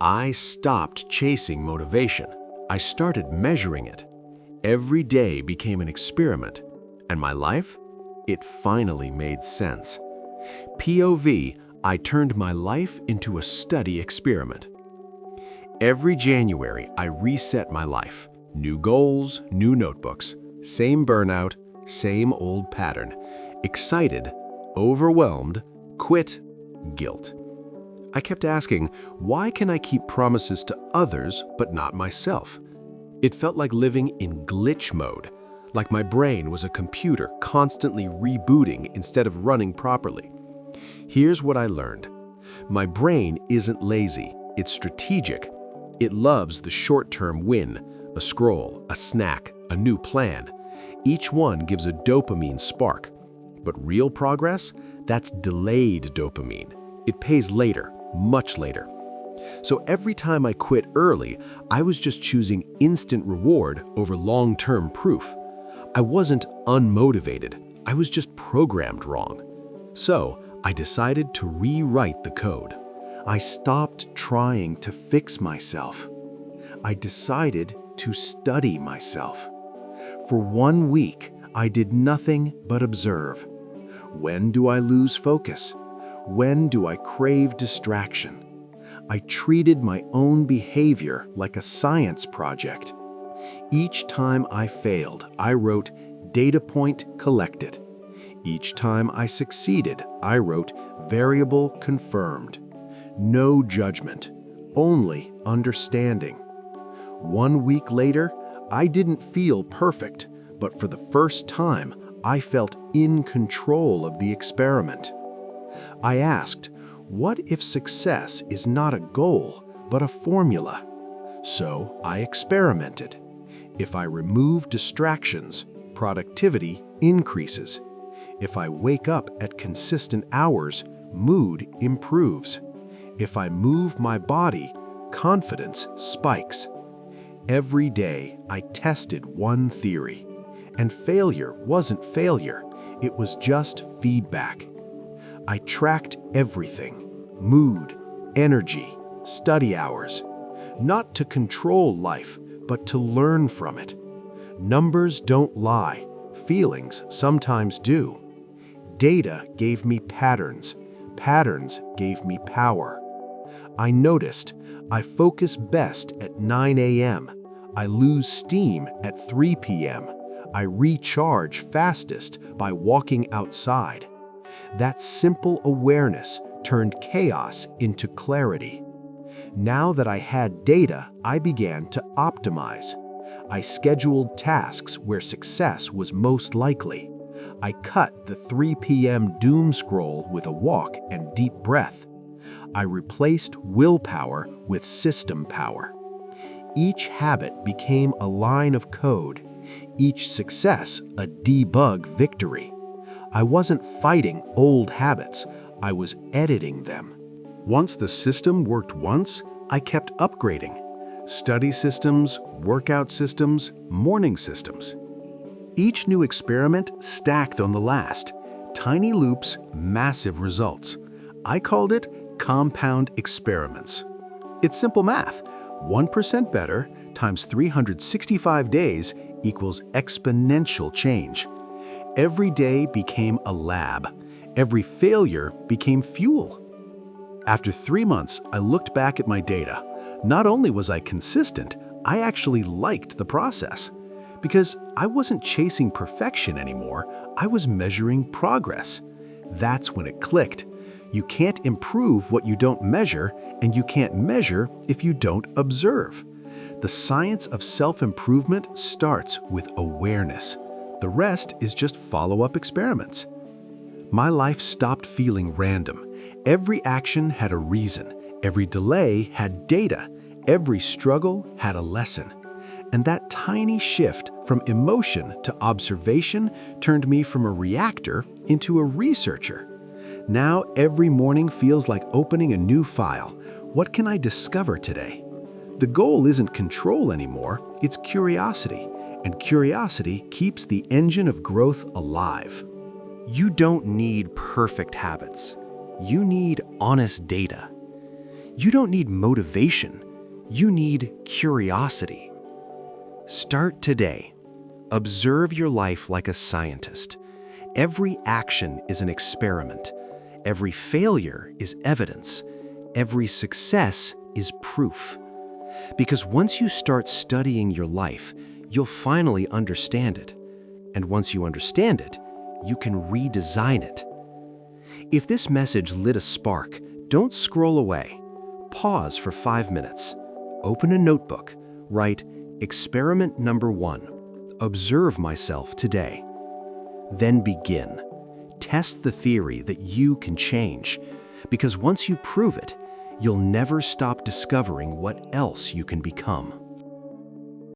I stopped chasing motivation. I started measuring it. Every day became an experiment, and my life? It finally made sense. POV, I turned my life into a study experiment. Every January, I reset my life. New goals, new notebooks, same burnout, same old pattern. Excited, overwhelmed, quit, guilt. I kept asking, why can I keep promises to others but not myself? It felt like living in glitch mode, like my brain was a computer constantly rebooting instead of running properly. Here's what I learned. My brain isn't lazy, it's strategic. It loves the short-term win, a scroll, a snack, a new plan. Each one gives a dopamine spark. But real progress? That's delayed dopamine. It pays later, much later. So every time I quit early, I was just choosing instant reward over long-term proof. I wasn't unmotivated, I was just programmed wrong. So I decided to rewrite the code. I stopped trying to fix myself. I decided to study myself. For 1 week, I did nothing but observe. When do I lose focus? When do I crave distraction? I treated my own behavior like a science project. Each time I failed, I wrote data point collected. Each time I succeeded, I wrote variable confirmed. No judgment, only understanding. 1 week later, I didn't feel perfect, but for the first time, I felt in control of the experiment. I asked, what if success is not a goal, but a formula? So I experimented. If I remove distractions, productivity increases. If I wake up at consistent hours, mood improves. If I move my body, confidence spikes. Every day, I tested one theory. And failure wasn't failure, it was just feedback. I tracked everything: mood, energy, study hours. Not to control life, but to learn from it. Numbers don't lie, feelings sometimes do. Data gave me patterns, patterns gave me power. I noticed I focus best at 9 a.m. I lose steam at 3 p.m. I recharge fastest by walking outside. That simple awareness turned chaos into clarity. Now that I had data, I began to optimize. I scheduled tasks where success was most likely. I cut the 3 p.m. doom scroll with a walk and deep breath. I replaced willpower with system power. Each habit became a line of code, each success a debug victory. I wasn't fighting old habits, I was editing them. Once the system worked once, I kept upgrading. Study systems, workout systems, morning systems. Each new experiment stacked on the last. Tiny loops, massive results. I called it compound experiments. It's simple math. 1% better times 365 days equals exponential change. Every day became a lab. Every failure became fuel. After 3 months, I looked back at my data. Not only was I consistent, I actually liked the process. Because I wasn't chasing perfection anymore, I was measuring progress. That's when it clicked. You can't improve what you don't measure, and you can't measure if you don't observe. The science of self-improvement starts with awareness. The rest is just follow-up experiments. My life stopped feeling random. Every action had a reason. Every delay had data. Every struggle had a lesson. And that tiny shift from emotion to observation turned me from a reactor into a researcher. Now every morning feels like opening a new file. What can I discover today? The goal isn't control anymore, it's curiosity. And curiosity keeps the engine of growth alive. You don't need perfect habits. You need honest data. You don't need motivation. You need curiosity. Start today. Observe your life like a scientist. Every action is an experiment. Every failure is evidence. Every success is proof. Because once you start studying your life, you'll finally understand it. And once you understand it, you can redesign it. If this message lit a spark, don't scroll away. Pause for 5 minutes. Open a notebook. Write, Experiment number 1. Observe myself today. Then begin. Test the theory that you can change. Because once you prove it, you'll never stop discovering what else you can become.